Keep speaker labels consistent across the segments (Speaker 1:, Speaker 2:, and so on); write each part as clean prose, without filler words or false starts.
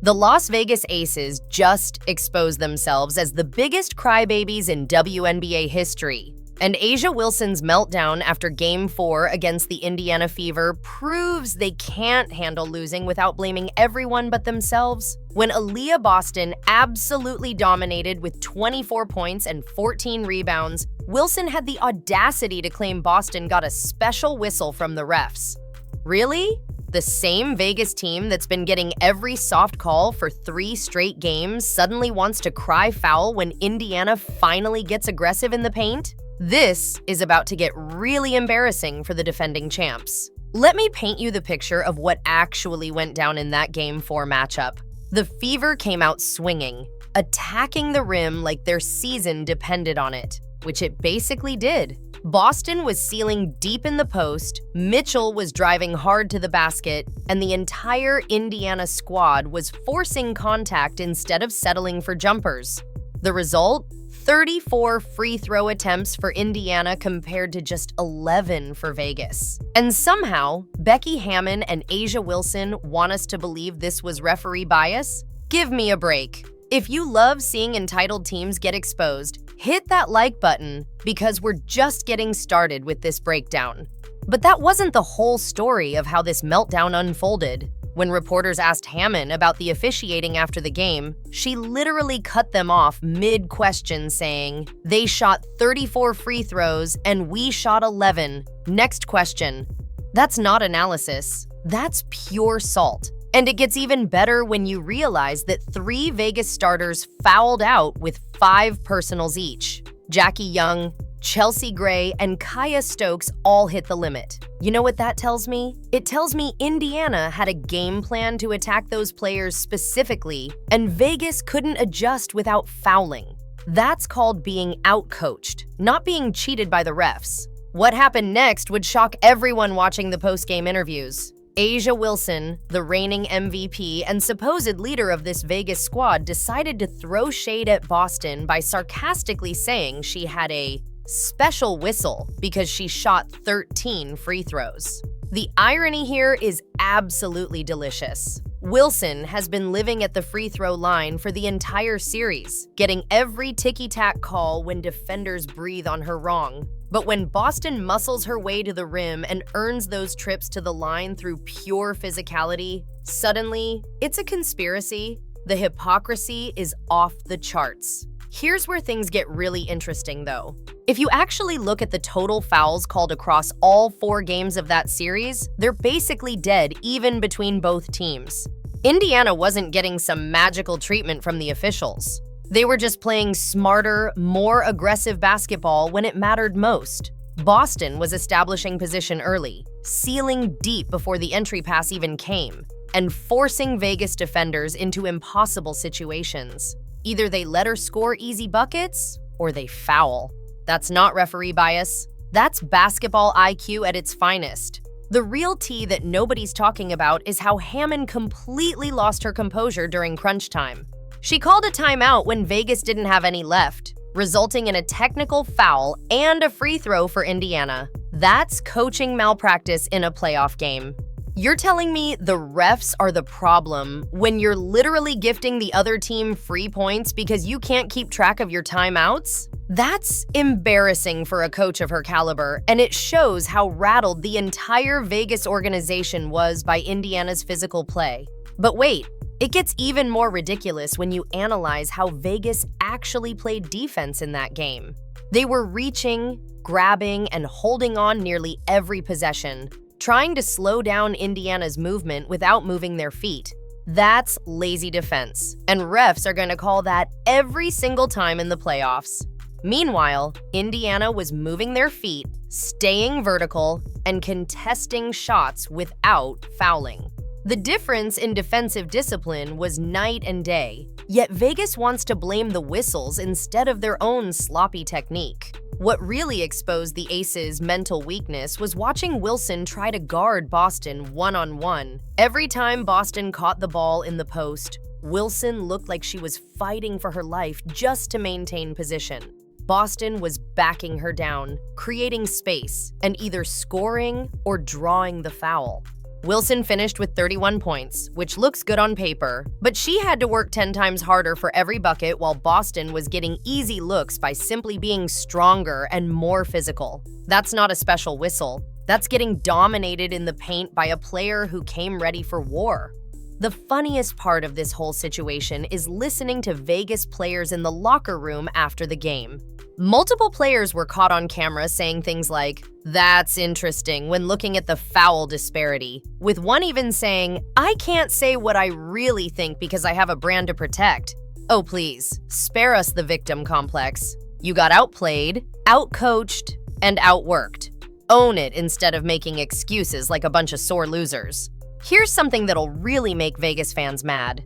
Speaker 1: The Las Vegas Aces just exposed themselves as the biggest crybabies in WNBA history. And A'ja Wilson's meltdown after Game 4 against the Indiana Fever proves they can't handle losing without blaming everyone but themselves. When Aaliyah Boston absolutely dominated with 24 points and 14 rebounds, Wilson had the audacity to claim Boston got a special whistle from the refs. Really? The same Vegas team that's been getting every soft call for 3 straight games suddenly wants to cry foul when Indiana finally gets aggressive in the paint? This is about to get really embarrassing for the defending champs. Let me paint you the picture of what actually went down in that Game 4 matchup. The Fever came out swinging, attacking the rim like their season depended on it, which it basically did. Boston was sealing deep in the post, Mitchell was driving hard to the basket, and the entire Indiana squad was forcing contact instead of settling for jumpers. The result? 34 free throw attempts for Indiana compared to just 11 for Vegas. And somehow, Becky Hammon and A'ja Wilson want us to believe this was referee bias? Give me a break. If you love seeing entitled teams get exposed, hit that like button because we're just getting started with this breakdown. But that wasn't the whole story of how this meltdown unfolded. When reporters asked Hammon about the officiating after the game, she literally cut them off mid-question saying, "They shot 34 free throws and we shot 11. Next question." That's not analysis. That's pure salt. And it gets even better when you realize that 3 Vegas starters fouled out with 5 personals each. Jackie Young, Chelsea Gray, and Kaya Stokes all hit the limit. You know what that tells me? It tells me Indiana had a game plan to attack those players specifically, and Vegas couldn't adjust without fouling. That's called being outcoached, not being cheated by the refs. What happened next would shock everyone watching the post-game interviews. A'ja Wilson, the reigning MVP and supposed leader of this Vegas squad, decided to throw shade at Boston by sarcastically saying she had a special whistle because she shot 13 free throws. The irony here is absolutely delicious. Wilson has been living at the free throw line for the entire series, getting every ticky-tack call when defenders breathe on her wrong. But when Boston muscles her way to the rim and earns those trips to the line through pure physicality, suddenly, it's a conspiracy. The hypocrisy is off the charts. Here's where things get really interesting, though. If you actually look at the total fouls called across all 4 games of that series, they're basically dead even between both teams. Indiana wasn't getting some magical treatment from the officials. They were just playing smarter, more aggressive basketball when it mattered most. Boston was establishing position early, sealing deep before the entry pass even came, and forcing Vegas defenders into impossible situations. Either they let her score easy buckets, or they foul. That's not referee bias. That's basketball IQ at its finest. The real tea that nobody's talking about is how Hammon completely lost her composure during crunch time. She called a timeout when Vegas didn't have any left, resulting in a technical foul and a free throw for Indiana. That's coaching malpractice in a playoff game. You're telling me the refs are the problem when you're literally gifting the other team free points because you can't keep track of your timeouts? That's embarrassing for a coach of her caliber, and it shows how rattled the entire Vegas organization was by Indiana's physical play. But wait, it gets even more ridiculous when you analyze how Vegas actually played defense in that game. They were reaching, grabbing, and holding on nearly every possession, trying to slow down Indiana's movement without moving their feet. That's lazy defense, and refs are going to call that every single time in the playoffs. Meanwhile, Indiana was moving their feet, staying vertical, and contesting shots without fouling. The difference in defensive discipline was night and day, yet Vegas wants to blame the whistles instead of their own sloppy technique. What really exposed the Aces' mental weakness was watching Wilson try to guard Boston one-on-one. Every time Boston caught the ball in the post, Wilson looked like she was fighting for her life just to maintain position. Boston was backing her down, creating space, and either scoring or drawing the foul. Wilson finished with 31 points, which looks good on paper, but she had to work 10 times harder for every bucket while Boston was getting easy looks by simply being stronger and more physical. That's not a special whistle. That's getting dominated in the paint by a player who came ready for war. The funniest part of this whole situation is listening to Vegas players in the locker room after the game. Multiple players were caught on camera saying things like, "That's interesting," when looking at the foul disparity, with one even saying, "I can't say what I really think because I have a brand to protect." Oh please, spare us the victim complex. You got outplayed, outcoached, and outworked. Own it instead of making excuses like a bunch of sore losers. Here's something that'll really make Vegas fans mad.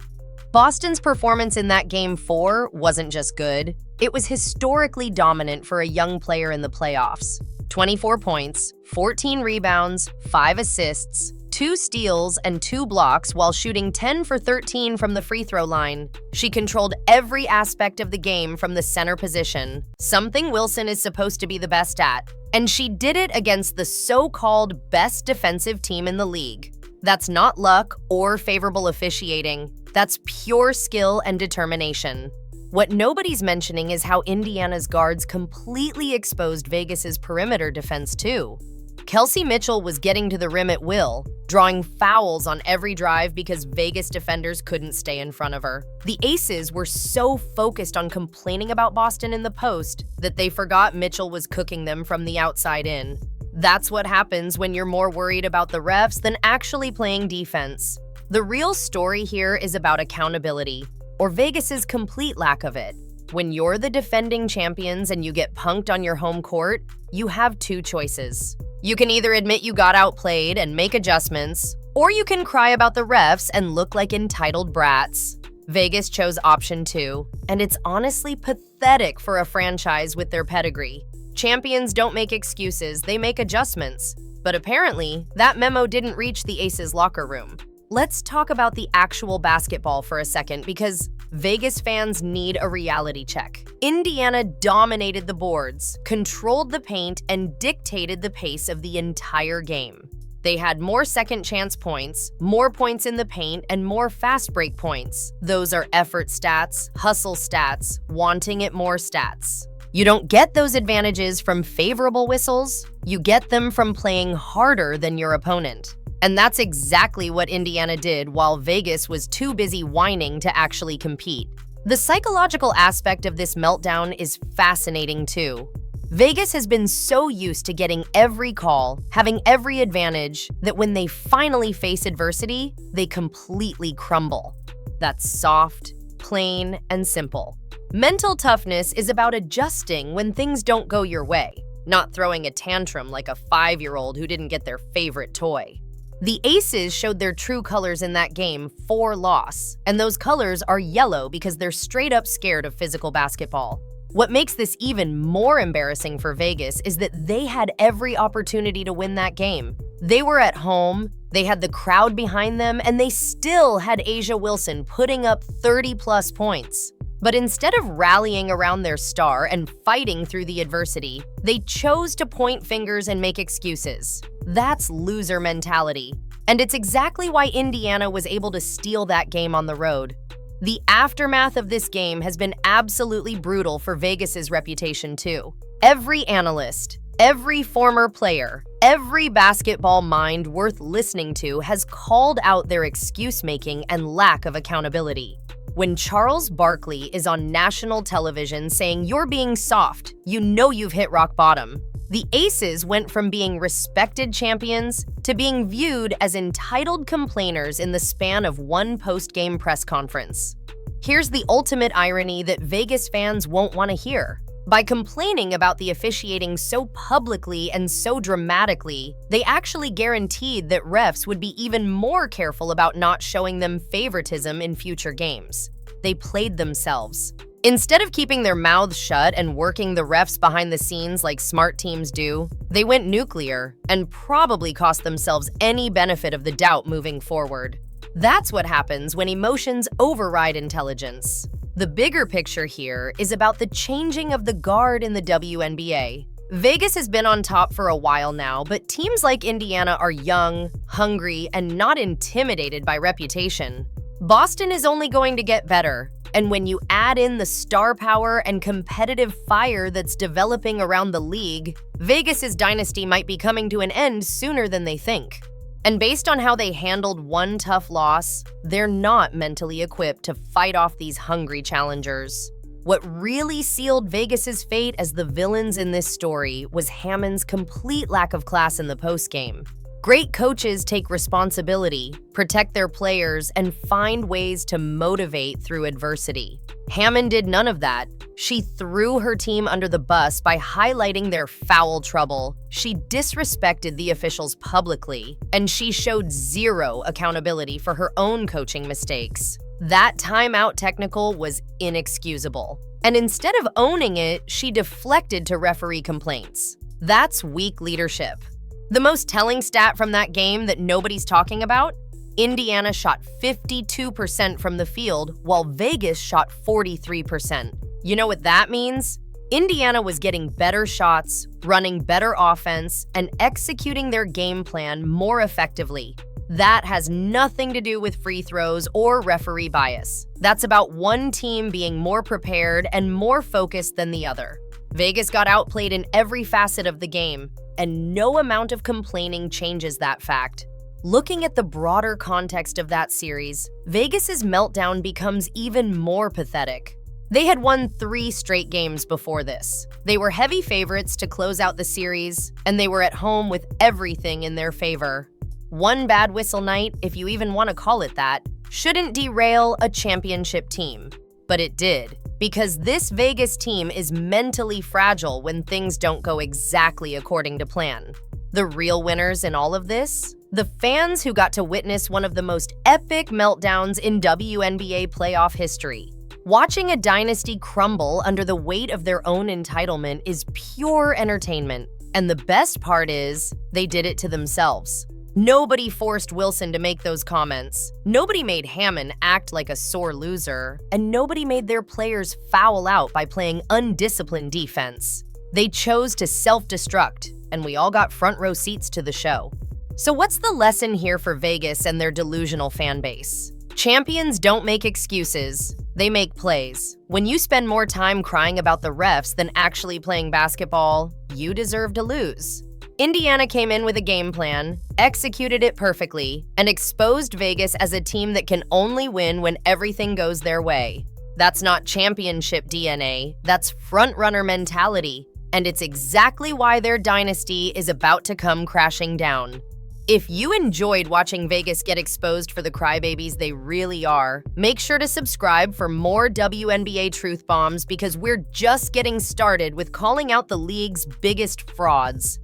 Speaker 1: Boston's performance in that Game 4 wasn't just good, it was historically dominant for a young player in the playoffs. 24 points, 14 rebounds, 5 assists, 2 steals, and 2 blocks while shooting 10 for 13 from the free throw line. She controlled every aspect of the game from the center position, something Wilson is supposed to be the best at. And she did it against the so-called best defensive team in the league. That's not luck or favorable officiating. That's pure skill and determination. What nobody's mentioning is how Indiana's guards completely exposed Vegas's perimeter defense too. Kelsey Mitchell was getting to the rim at will, drawing fouls on every drive because Vegas defenders couldn't stay in front of her. The Aces were so focused on complaining about Boston in the post that they forgot Mitchell was cooking them from the outside in. That's what happens when you're more worried about the refs than actually playing defense. The real story here is about accountability, or Vegas's complete lack of it. When you're the defending champions and you get punked on your home court, you have 2 choices. You can either admit you got outplayed and make adjustments, or you can cry about the refs and look like entitled brats. Vegas chose option 2, and it's honestly pathetic for a franchise with their pedigree. Champions don't make excuses, they make adjustments. But apparently, that memo didn't reach the Aces locker room. Let's talk about the actual basketball for a second because Vegas fans need a reality check. Indiana dominated the boards, controlled the paint, and dictated the pace of the entire game. They had more second chance points, more points in the paint, and more fast break points. Those are effort stats, hustle stats, wanting it more stats. You don't get those advantages from favorable whistles, you get them from playing harder than your opponent. And that's exactly what Indiana did while Vegas was too busy whining to actually compete. The psychological aspect of this meltdown is fascinating too. Vegas has been so used to getting every call, having every advantage, that when they finally face adversity, they completely crumble. That's soft, plain, and simple. Mental toughness is about adjusting when things don't go your way, not throwing a tantrum like a 5-year-old who didn't get their favorite toy. The Aces showed their true colors in that game 4 loss, and those colors are yellow because they're straight up scared of physical basketball. What makes this even more embarrassing for Vegas is that they had every opportunity to win that game. They were at home, they had the crowd behind them, and they still had A'ja Wilson putting up 30-plus points. But instead of rallying around their star and fighting through the adversity, they chose to point fingers and make excuses. That's loser mentality. And it's exactly why Indiana was able to steal that game on the road. The aftermath of this game has been absolutely brutal for Vegas's reputation too. Every analyst, every former player, every basketball mind worth listening to has called out their excuse-making and lack of accountability. When Charles Barkley is on national television saying you're being soft, you know you've hit rock bottom. The Aces went from being respected champions to being viewed as entitled complainers in the span of one post-game press conference. Here's the ultimate irony that Vegas fans won't want to hear. By complaining about the officiating so publicly and so dramatically, they actually guaranteed that refs would be even more careful about not showing them favoritism in future games. They played themselves. Instead of keeping their mouths shut and working the refs behind the scenes like smart teams do, they went nuclear and probably cost themselves any benefit of the doubt moving forward. That's what happens when emotions override intelligence. The bigger picture here is about the changing of the guard in the WNBA. Vegas has been on top for a while now, but teams like Indiana are young, hungry, and not intimidated by reputation. Boston is only going to get better, and when you add in the star power and competitive fire that's developing around the league, Vegas's dynasty might be coming to an end sooner than they think. And based on how they handled one tough loss, they're not mentally equipped to fight off these hungry challengers. What really sealed Vegas's fate as the villains in this story was Hammon's complete lack of class in the postgame. Great coaches take responsibility, protect their players, and find ways to motivate through adversity. Hammon did none of that. She threw her team under the bus by highlighting their foul trouble. She disrespected the officials publicly, and she showed zero accountability for her own coaching mistakes. That timeout technical was inexcusable. And instead of owning it, she deflected to referee complaints. That's weak leadership. The most telling stat from that game that nobody's talking about? Indiana shot 52% from the field, while Vegas shot 43%. You know what that means? Indiana was getting better shots, running better offense, and executing their game plan more effectively. That has nothing to do with free throws or referee bias. That's about one team being more prepared and more focused than the other. Vegas got outplayed in every facet of the game, and no amount of complaining changes that fact. Looking at the broader context of that series, Vegas's meltdown becomes even more pathetic. They had won 3 straight games before this. They were heavy favorites to close out the series, and they were at home with everything in their favor. One bad whistle night, if you even want to call it that, shouldn't derail a championship team. But it did, because this Vegas team is mentally fragile when things don't go exactly according to plan. The real winners in all of this? The fans who got to witness one of the most epic meltdowns in WNBA playoff history. Watching a dynasty crumble under the weight of their own entitlement is pure entertainment. And the best part is, they did it to themselves. Nobody forced Wilson to make those comments. Nobody made Hammon act like a sore loser. And nobody made their players foul out by playing undisciplined defense. They chose to self-destruct, and we all got front row seats to the show. So what's the lesson here for Vegas and their delusional fan base? Champions don't make excuses, they make plays. When you spend more time crying about the refs than actually playing basketball, you deserve to lose. Indiana came in with a game plan, executed it perfectly, and exposed Vegas as a team that can only win when everything goes their way. That's not championship DNA, that's front-runner mentality, and it's exactly why their dynasty is about to come crashing down. If you enjoyed watching Vegas get exposed for the crybabies they really are, make sure to subscribe for more WNBA truth bombs because we're just getting started with calling out the league's biggest frauds.